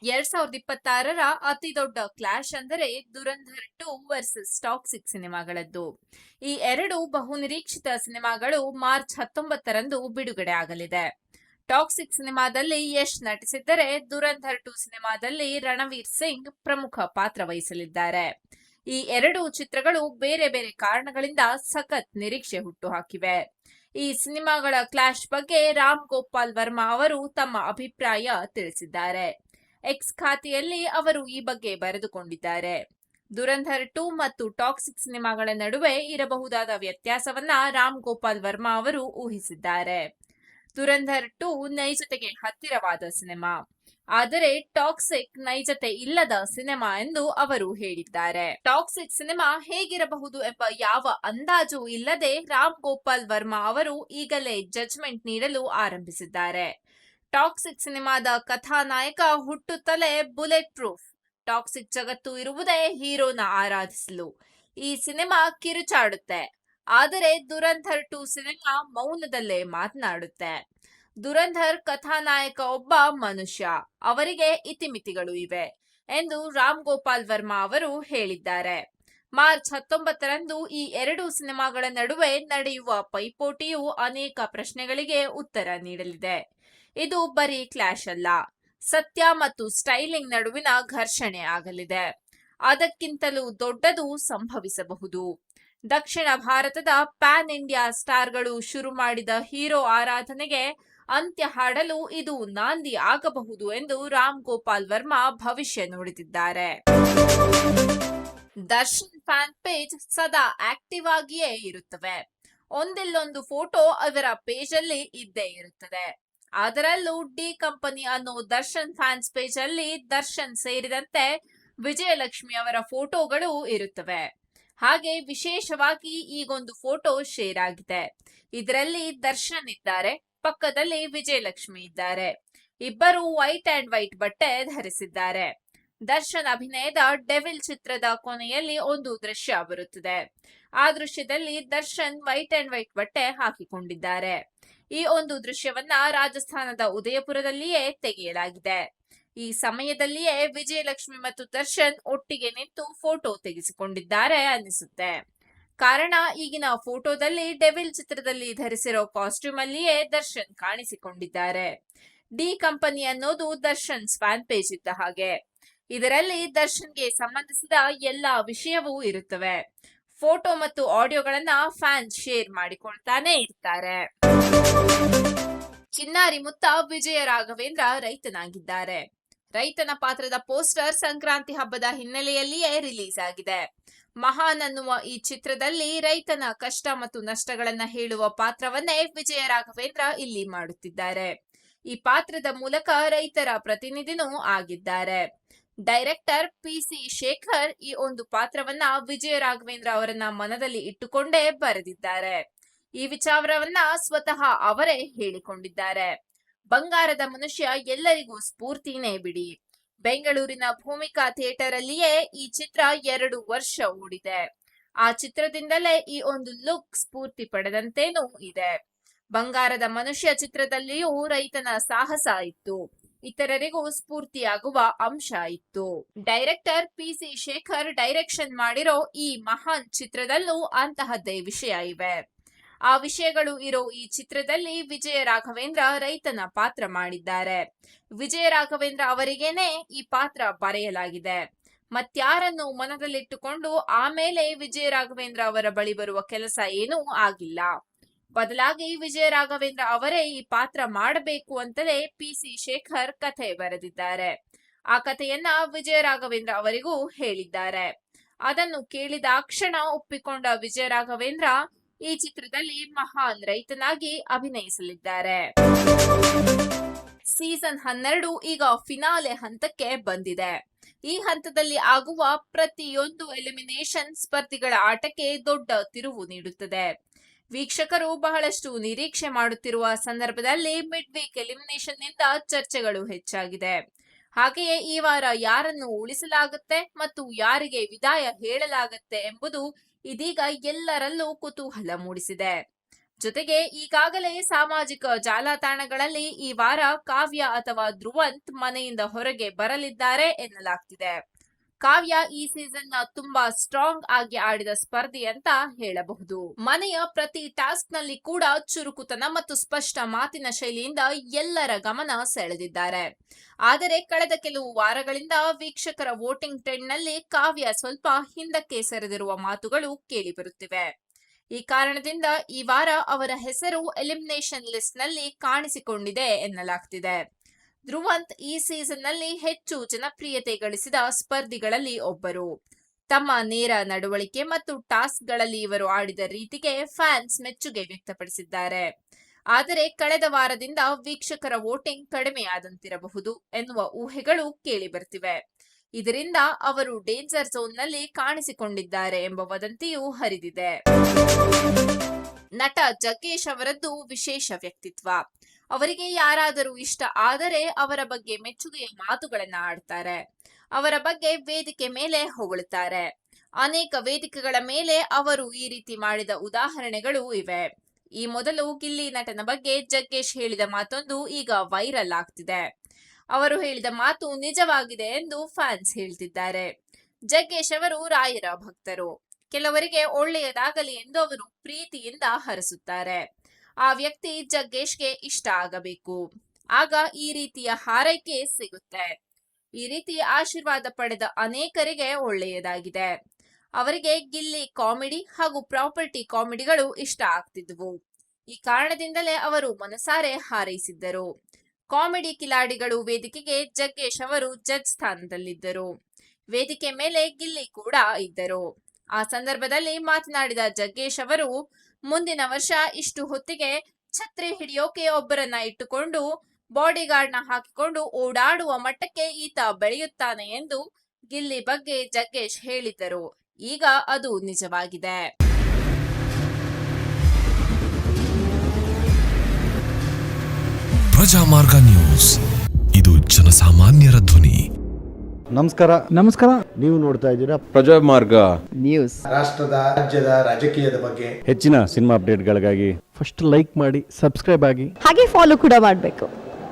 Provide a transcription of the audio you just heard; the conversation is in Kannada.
2026ರ ಅತಿ ದೊಡ್ಡ ಕ್ಲಾಶ್ ಅಂದರೆ ದುರಂಧರ್ 2 ವರ್ಸಸ್ ಟಾಕ್ಸಿಕ್ ಸಿನಿಮಾಗಳದ್ದು. ಈ ಎರಡು ಬಹುನಿರೀಕ್ಷಿತ ಸಿನಿಮಾಗಳು ಮಾರ್ಚ್ 19ರಂದು ಬಿಡುಗಡೆ ಆಗಲಿದೆ. ಟಾಕ್ಸಿಕ್ ಸಿನಿಮಾದಲ್ಲಿ ಯಶ್ ನಟಿಸಿದ್ದರೆ ದುರಂಧರ್ 2 ಸಿನಿಮಾದಲ್ಲಿ ರಣವೀರ್ ಸಿಂಗ್ ಪ್ರಮುಖ ಪಾತ್ರ ವಹಿಸಲಿದ್ದಾರೆ. ಈ ಎರಡು ಚಿತ್ರಗಳು ಬೇರೆ ಬೇರೆ ಕಾರಣಗಳಿಂದ ಸಖತ್ ನಿರೀಕ್ಷೆ ಹುಟ್ಟುಹಾಕಿವೆ. ಈ ಸಿನಿಮಾಗಳ ಕ್ಲಾಶ್ ಬಗ್ಗೆ ರಾಮ್ ಗೋಪಾಲ್ ವರ್ಮಾ ಅವರು ತಮ್ಮ ಅಭಿಪ್ರಾಯ ತಿಳಿಸಿದ್ದಾರೆ. ಎಕ್ಸ್ ಖಾತೆಯಲ್ಲಿ ಅವರು ಈ ಬಗ್ಗೆ ಬರೆದುಕೊಂಡಿದ್ದಾರೆ. ದುರಂಧರ್ 2 ಮತ್ತು ಟಾಕ್ಸಿಕ್ ಸಿನಿಮಾಗಳ ನಡುವೆ ಇರಬಹುದಾದ ವ್ಯತ್ಯಾಸವನ್ನ ರಾಮ್ ಗೋಪಾಲ್ ವರ್ಮಾ ಅವರು ಊಹಿಸಿದ್ದಾರೆ. ದುರಂಧರ್ 2 ನೈಜತೆಗೆ ಹತ್ತಿರವಾದ ಸಿನಿಮಾ, ಆದರೆ ಟಾಕ್ಸಿಕ್ ನೈಜತೆ ಇಲ್ಲದ ಸಿನಿಮಾ ಎಂದು ಅವರು ಹೇಳಿದ್ದಾರೆ. ಟಾಕ್ಸಿಕ್ ಸಿನಿಮಾ ಹೇಗಿರಬಹುದು ಎಂಬ ಯಾವ ಅಂದಾಜು ಇಲ್ಲದೆ ರಾಮ್ ಗೋಪಾಲ್ ವರ್ಮಾ ಅವರು ಈಗಲೇ ಜಡ್ಜ್ಮೆಂಟ್ ನೀಡಲು ಆರಂಭಿಸಿದ್ದಾರೆ. ಟಾಕ್ಸಿಕ್ ಸಿನಿಮಾದ ಕಥಾನಾಯಕ ಹುಟ್ಟುತ್ತಲೇ ಬುಲೆಟ್ ಪ್ರೂಫ್. ಟಾಕ್ಸಿಕ್ ಜಗತ್ತು ಇರುವುದೇ ಹೀರೋನ ಆರಾಧಿಸಲು. ಈ ಸಿನಿಮಾ ಕಿರುಚಾಡುತ್ತೆ, ಆದರೆ ದುರಂಧರ್ 2 ಸಿನಿಮಾ ಮೌನದಲ್ಲೇ ಮಾತನಾಡುತ್ತೆ. ದುರಂಧರ್ ಕಥಾನಾಯಕ ಒಬ್ಬ ಮನುಷ್ಯ, ಅವರಿಗೆ ಇತಿಮಿತಿಗಳು ಇವೆ ಎಂದು ರಾಮ್ ಗೋಪಾಲ್ ವರ್ಮಾ ಅವರು ಹೇಳಿದ್ದಾರೆ. ಮಾರ್ಚ್ 19ರಂದು ಈ ಎರಡು ಸಿನಿಮಾಗಳ ನಡುವೆ ನಡೆಯುವ ಪೈಪೋಟಿಯು ಅನೇಕ ಪ್ರಶ್ನೆಗಳಿಗೆ ಉತ್ತರ ನೀಡಲಿದೆ. ಇದು ಬರೀ ಕ್ಲಾಶ್ ಅಲ್ಲ, ಸತ್ಯ ಮತ್ತು ಸ್ಟೈಲಿಂಗ್ ನಡುವಿನ ಘರ್ಷಣೆ ಆಗಲಿದೆ. ಅದಕ್ಕಿಂತಲೂ ದೊಡ್ಡದು ಸಂಭವಿಸಬಹುದು. ದಕ್ಷಿಣ ಭಾರತದ ಪ್ಯಾನ್ ಇಂಡಿಯಾ ಸ್ಟಾರ್ಗಳು ಶುರು ಮಾಡಿದ ಹೀರೋ ಆರಾಧನೆಗೆ ಅಂತ್ಯ ಹಾಡಲು ಇದು ನಾಂದಿ ಆಗಬಹುದು ಎಂದು ರಾಮ್ ಗೋಪಾಲ್ ವರ್ಮಾ ಭವಿಷ್ಯ ನುಡಿದಿದ್ದಾರೆ. ದರ್ಶನ್ ಫ್ಯಾನ್ ಪೇಜ್ ಸದಾ ಆಕ್ಟಿವ್ ಆಗಿಯೇ ಇರುತ್ತವೆ. ಒಂದಿಲ್ಲೊಂದು ಫೋಟೋ ಅವರ ಪೇಜ್ ಅಲ್ಲಿ ಇದ್ದೇ ಇರುತ್ತದೆ. ಅದರಲ್ಲೂ ಡಿ ಕಂಪನಿ ಅನ್ನೋ ದರ್ಶನ್ ಫ್ಯಾನ್ಸ್ ಪೇಜ್ ಅಲ್ಲಿ ದರ್ಶನ್ ಸೇರಿದಂತೆ ವಿಜಯಲಕ್ಷ್ಮಿ ಅವರ ಫೋಟೋಗಳು ಇರುತ್ತವೆ. ಹಾಗೆ ವಿಶೇಷವಾಗಿ ಈಗೊಂದು ಫೋಟೋ ಶೇರ್ ಆಗಿದೆ. ಇದರಲ್ಲಿ ದರ್ಶನ್ ಇದ್ದಾರೆ, ಪಕ್ಕದಲ್ಲಿ ವಿಜಯಲಕ್ಷ್ಮಿ ಇದ್ದಾರೆ. ಇಬ್ಬರು ವೈಟ್ ಅಂಡ್ ವೈಟ್ ಬಟ್ಟೆ ಧರಿಸಿದ್ದಾರೆ. ದರ್ಶನ್ ಅಭಿನಯದ ಡೆವಿಲ್ ಚಿತ್ರದ ಕೊನೆಯಲ್ಲಿ ಒಂದು ದೃಶ್ಯ ಬರುತ್ತದೆ. ಆ ದೃಶ್ಯದಲ್ಲಿ ದರ್ಶನ್ ವೈಟ್ ಅಂಡ್ ವೈಟ್ ಬಟ್ಟೆ ಹಾಕಿಕೊಂಡಿದ್ದಾರೆ. ಈ ಒಂದು ದೃಶ್ಯವನ್ನ ರಾಜಸ್ಥಾನದ ಉದಯಪುರದಲ್ಲಿಯೇ ತೆಗೆಯಲಾಗಿದೆ. ಈ ಸಮಯದಲ್ಲಿಯೇ ವಿಜಯಲಕ್ಷ್ಮಿ ಮತ್ತು ದರ್ಶನ್ ಒಟ್ಟಿಗೆ ನಿಂತು ಫೋಟೋ ತೆಗೆಸಿಕೊಂಡಿದ್ದಾರೆ ಅನಿಸುತ್ತೆ. ಕಾರಣ, ಈಗಿನ ಫೋಟೋದಲ್ಲಿ ಡೆವಿಲ್ ಚಿತ್ರದಲ್ಲಿ ಧರಿಸಿರೋ ಕಾಸ್ಟ್ಯೂಮ್ ಅಲ್ಲಿಯೇ ದರ್ಶನ್ ಕಾಣಿಸಿಕೊಂಡಿದ್ದಾರೆ. ಡಿ ಕಂಪನಿ ಅನ್ನೋದು ದರ್ಶನ್ ಫ್ಯಾನ್ ಪೇಜ್ ಇದ್ದ ಹಾಗೆ. ಇದರಲ್ಲಿ ದರ್ಶನ್ಗೆ ಸಂಬಂಧಿಸಿದ ಎಲ್ಲಾ ವಿಷಯವೂ ಇರುತ್ತವೆ. ಫೋಟೋ ಮತ್ತು ಆಡಿಯೋಗಳನ್ನ ಫ್ಯಾನ್ಸ್ ಶೇರ್ ಮಾಡಿಕೊಳ್ತಾನೆ ಇರ್ತಾರೆ. ಚಿನ್ನಾರಿ ಮುತ್ತ ವಿಜಯ ರಾಘವೇಂದ್ರ ರೈತನಾಗಿದ್ದಾರೆ. ರೈತನ ಪಾತ್ರದ ಪೋಸ್ಟರ್ ಸಂಕ್ರಾಂತಿ ಹಬ್ಬದ ಹಿನ್ನೆಲೆಯಲ್ಲಿಯೇ ರಿಲೀಸ್ ಆಗಿದೆ. ಮಹಾನ್ ಅನ್ನುವ ಈ ಚಿತ್ರದಲ್ಲಿ ರೈತನ ಕಷ್ಟ ಮತ್ತು ನಷ್ಟಗಳನ್ನ ಹೇಳುವ ಪಾತ್ರವನ್ನೇ ವಿಜಯ ರಾಘವೇಂದ್ರ ಇಲ್ಲಿ ಮಾಡುತ್ತಿದ್ದಾರೆ. ಈ ಪಾತ್ರದ ಮೂಲಕ ರೈತರ ಪ್ರತಿನಿಧಿನೂ ಆಗಿದ್ದಾರೆ. Director PC. ಶೇಖರ್ ಈ ಒಂದು ಪಾತ್ರವನ್ನ ವಿಜಯ ರಾಘವೇಂದ್ರ ಅವರನ್ನ ಮನದಲ್ಲಿ ಇಟ್ಟುಕೊಂಡೇ ಬರೆದಿದ್ದಾರೆ. ಈ ವಿಚಾರವನ್ನ ಸ್ವತಃ ಅವರೇ ಹೇಳಿಕೊಂಡಿದ್ದಾರೆ. ಬಂಗಾರದ ಮನುಷ್ಯ ಎಲ್ಲರಿಗೂ ಸ್ಫೂರ್ತಿನೇ ಬಿಡಿ. ಬೆಂಗಳೂರಿನ ಭೂಮಿಕಾ ಥಿಯೇಟರ್ ಅಲ್ಲಿಯೇ ಈ ಚಿತ್ರ 2 ವರ್ಷ ಓಡಿದೆ. ಆ ಚಿತ್ರದಿಂದಲೇ ಈ ಒಂದು ಲುಕ್ ಸ್ಫೂರ್ತಿ ಪಡೆದಂತೇನೂ ಇದೆ. ಬಂಗಾರದ ಮನುಷ್ಯ ಚಿತ್ರದಲ್ಲಿಯೂ ರೈತನ ಸಾಹಸ ಇತ್ತು, ಇತರರಿಗೂ ಸ್ಫೂರ್ತಿಯಾಗುವ ಅಂಶ ಇತ್ತು. Director PC. ಶೇಖರ್ ಡೈರೆಕ್ಷನ್ ಮಾಡಿರೋ ಈ ಮಹಾನ್ ಚಿತ್ರದಲ್ಲೂ ಅಂತಹದ್ದೇ ವಿಷಯ ಇವೆ. ಆ ವಿಷಯಗಳು ಇರೋ ಈ ಚಿತ್ರದಲ್ಲಿ ವಿಜಯ ರಾಘವೇಂದ್ರ ರೈತನ ಪಾತ್ರ ಮಾಡಿದ್ದಾರೆ. ವಿಜಯ ರಾಘವೇಂದ್ರ ಅವರಿಗೇನೆ ಈ ಪಾತ್ರ ಬರೆಯಲಾಗಿದೆ. ಮತ್ಯಾರನ್ನು ಮನದಲ್ಲಿಟ್ಟುಕೊಂಡು ಆಮೇಲೆ ವಿಜಯ ರಾಘವೇಂದ್ರ ಅವರ ಬಳಿ ಬರುವ ಕೆಲಸ ಏನೂ ಆಗಿಲ್ಲ. ಬದಲಾಗಿ ವಿಜಯ ರಾಘವೇಂದ್ರ ಅವರೇ ಈ ಪಾತ್ರ ಮಾಡಬೇಕು ಅಂತಲೇ ಪಿ.ಸಿ. ಶೇಖರ್ ಕಥೆ ಬರೆದಿದ್ದಾರೆ. ಆ ಕಥೆಯನ್ನ ವಿಜಯ ರಾಘವೇಂದ್ರ ಅವರಿಗೂ ಹೇಳಿದ್ದಾರೆ. ಅದನ್ನು ಕೇಳಿದ ಕ್ಷಣ ಒಪ್ಪಿಕೊಂಡ ವಿಜಯ ರಾಘವೇಂದ್ರ ಈ ಚಿತ್ರದಲ್ಲಿ ಮಹಾನ್ ರೈತನಾಗಿ ಅಭಿನಯಿಸಲಿದ್ದಾರೆ. ಸೀಸನ್ 12 ಈಗ ಫಿನಾಲೆ ಹಂತಕ್ಕೆ ಬಂದಿದೆ. ಈ ಹಂತದಲ್ಲಿ ಆಗುವ ಪ್ರತಿಯೊಂದು ಎಲಿಮಿನೇಷನ್ ಸ್ಪರ್ಧಿಗಳ ಆಟಕ್ಕೆ ದೊಡ್ಡ ತಿರುವು ನೀಡುತ್ತದೆ. ವೀಕ್ಷಕರು ಬಹಳಷ್ಟು ನಿರೀಕ್ಷೆ ಮಾಡುತ್ತಿರುವ ಸಂದರ್ಭದಲ್ಲಿ ಮಿಡ್ ವೀಕ್ ಎಲಿಮಿನೇಷನ್ ನಿಂದ ಚರ್ಚೆಗಳು ಹೆಚ್ಚಾಗಿದೆ. ಹಾಗೆಯೇ ಈ ವಾರ ಯಾರನ್ನು ಉಳಿಸಲಾಗುತ್ತೆ ಮತ್ತು ಯಾರಿಗೆ ವಿದಾಯ ಹೇಳಲಾಗುತ್ತೆ ಎಂಬುದು ಇದೀಗ ಎಲ್ಲರಲ್ಲೂ ಕುತೂಹಲ ಮೂಡಿಸಿದೆ. ಜೊತೆಗೆ ಈಗಾಗಲೇ ಸಾಮಾಜಿಕ ಜಾಲತಾಣಗಳಲ್ಲಿ ಈ ವಾರ ಕಾವ್ಯ ಅಥವಾ ಧ್ರುವಂತ್ ಮನೆಯಿಂದ ಹೊರಗೆ ಬರಲಿದ್ದಾರೆ ಎನ್ನಲಾಗ್ತಿದೆ. ಕಾವ್ಯ ಈ ಸೀಸನ್ ನ ತುಂಬಾ ಸ್ಟ್ರಾಂಗ್ ಆಗಿ ಆಡಿದ ಸ್ಪರ್ಧಿ ಅಂತ ಹೇಳಬಹುದು. ಮನೆಯ ಪ್ರತಿ ಟಾಸ್ಕ್ ನಲ್ಲಿ ಕೂಡ ಚುರುಕುತನ ಮತ್ತು ಸ್ಪಷ್ಟ ಮಾತಿನ ಶೈಲಿಯಿಂದ ಎಲ್ಲರ ಗಮನ ಸೆಳೆದಿದ್ದಾರೆ. ಆದರೆ ಕಳೆದ ಕೆಲವು ವಾರಗಳಿಂದ ವೀಕ್ಷಕರ ವೋಟಿಂಗ್ ಟ್ರೆಂಡ್ ನಲ್ಲಿ ಕಾವ್ಯ ಸ್ವಲ್ಪ ಹಿಂದಕ್ಕೆ ಸರಿದಿರುವ ಮಾತುಗಳು ಕೇಳಿಬರುತ್ತಿವೆ. ಈ ಕಾರಣದಿಂದ ಈ ವಾರ ಅವರ ಹೆಸರು ಎಲಿಮಿನೇಷನ್ ಲಿಸ್ಟ್ ನಲ್ಲಿ ಕಾಣಿಸಿಕೊಂಡಿದೆ ಎನ್ನಲಾಗ್ತಿದೆ. ಧ್ರುವಂತ್ ಈ ಸೀಸನ್ ನಲ್ಲಿ ಹೆಚ್ಚು ಜನಪ್ರಿಯತೆ ಗಳಿಸಿದ ಸ್ಪರ್ಧಿಗಳಲ್ಲಿ ಒಬ್ಬರು. ತಮ್ಮ ನೇರ ನಡವಳಿಕೆ ಮತ್ತು ಟಾಸ್ಕ್ ಗಳಲ್ಲಿ ಇವರು ಆಡಿದ ರೀತಿಗೆ ಫ್ಯಾನ್ಸ್ ಮೆಚ್ಚುಗೆ ವ್ಯಕ್ತಪಡಿಸಿದ್ದಾರೆ. ಆದರೆ ಕಳೆದ ವಾರದಿಂದ ವೀಕ್ಷಕರ ವೋಟಿಂಗ್ ಕಡಿಮೆಯಾದಂತಿರಬಹುದು ಎನ್ನುವ ಊಹೆಗಳು ಕೇಳಿ ಬರ್ತಿವೆ. ಇದರಿಂದ ಅವರು ಡೇಂಜರ್ ಝೋನ್ ನಲ್ಲಿ ಕಾಣಿಸಿಕೊಂಡಿದ್ದಾರೆ ಎಂಬ ವದಂತಿಯೂ ಹರಿದಿದೆ. ನಟ ಜಗ್ಗೇಶ್ ಅವರದ್ದು ವಿಶೇಷ ವ್ಯಕ್ತಿತ್ವ. ಅವರಿಗೆ ಯಾರಾದರೂ ಇಷ್ಟ ಆದರೆ ಅವರ ಬಗ್ಗೆ ಮೆಚ್ಚುಗೆಯ ಮಾತುಗಳನ್ನ ಆಡ್ತಾರೆ. ಅವರ ಬಗ್ಗೆ ವೇದಿಕೆ ಮೇಲೆ ಹೊಗಳುತ್ತಾರೆ. ಅನೇಕ ವೇದಿಕೆಗಳ ಮೇಲೆ ಅವರು ಈ ರೀತಿ ಮಾಡಿದ ಉದಾಹರಣೆಗಳು ಇವೆ. ಈ ಮೊದಲು ಗಿಲ್ಲಿ ನಟನ ಬಗ್ಗೆ ಜಗ್ಗೇಶ್ ಹೇಳಿದ ಮಾತೊಂದು ಈಗ ವೈರಲ್ ಆಗ್ತಿದೆ. ಅವರು ಹೇಳಿದ ಮಾತು ನಿಜವಾಗಿದೆ ಎಂದು ಫ್ಯಾನ್ಸ್ ಹೇಳ್ತಿದ್ದಾರೆ. ಜಗ್ಗೇಶ್ ಅವರು ರಾಯರ ಭಕ್ತರು. ಕೆಲವರಿಗೆ ಒಳ್ಳೆಯದಾಗಲಿ ಎಂದು ಅವರು ಪ್ರೀತಿಯಿಂದ ಹರಸುತ್ತಾರೆ. ಆ ವ್ಯಕ್ತಿ ಜಗ್ಗೇಶ್ಗೆ ಇಷ್ಟ ಆಗಬೇಕು. ಆಗ ಈ ರೀತಿಯ ಹಾರೈಕೆ ಸಿಗುತ್ತೆ. ಈ ರೀತಿ ಆಶೀರ್ವಾದ ಪಡೆದ ಅನೇಕರಿಗೆ ಒಳ್ಳೆಯದಾಗಿದೆ. ಅವರಿಗೆ ಗಿಲ್ಲಿ ಕಾಮಿಡಿ ಹಾಗೂ ಪ್ರಾಪರ್ಟಿ ಕಾಮಿಡಿಗಳು ಇಷ್ಟ ಆಗ್ತಿದ್ವು. ಈ ಕಾರಣದಿಂದಲೇ ಅವರು ಮನಸಾರೆ ಹಾರೈಸಿದ್ದರು. ಕಾಮಿಡಿ ಕಿಲಾಡಿಗಳು ವೇದಿಕೆಗೆ ಜಗ್ಗೇಶ್ ಅವರು ಜಡ್ಜ್ ಸ್ಥಾನದಲ್ಲಿದ್ದರು. ವೇದಿಕೆ ಮೇಲೆ ಗಿಲ್ಲಿ ಕೂಡ ಇದ್ದರು. ಆ ಸಂದರ್ಭದಲ್ಲಿ ಮಾತನಾಡಿದ ಜಗ್ಗೇಶ್ ಅವರು, ಮುಂದಿನ ವರ್ಷ ಇಷ್ಟು ಹೊತ್ತಿಗೆ ಛತ್ರಿ ಹಿಡಿಯೋಕೆ ಒಬ್ಬರನ್ನ ಇಟ್ಟುಕೊಂಡು ಬಾಡಿಗಾರ್ಡ್ ನ ಹಾಕಿಕೊಂಡು ಓಡಾಡುವ ಮಟ್ಟಕ್ಕೆ ಈತ ಬೆಳೆಯುತ್ತಾನೆ ಎಂದು ಗಿಲ್ಲಿ ಬಗ್ಗೆ ಜಗ್ಗೇಶ್ ಹೇಳಿದ್ದರು. ಈಗ ಅದು ನಿಜವಾಗಿದೆ. ಪ್ರಜಾಮಾರ್ಗ ನ್ಯೂಸ್, ಇದು ಜನಸಾಮಾನ್ಯರ ಧ್ವನಿ. ನಮಸ್ಕಾರ. ನೀವು ನೋಡ್ತಾ ಇದ್ದೀರಾ ಪ್ರಜಾಮಾರ್ಗ ನ್ಯೂಸ್. ರಾಷ್ಟ್ರದ ರಾಜ್ಯದ ರಾಜಕೀಯದ ಬಗ್ಗೆ ಹೆಚ್ಚಿನ ಸಿನಿಮಾ ಅಪ್ಡೇಟ್ಗಳಿಗಾಗಿ ಫಸ್ಟ್ ಲೈಕ್ ಮಾಡಿ, ಸಬ್ಸ್ಕ್ರೈಬ್ ಆಗಿ, ಹಾಗೆ ಫಾಲೋ ಕೂಡ ಮಾಡಬೇಕು.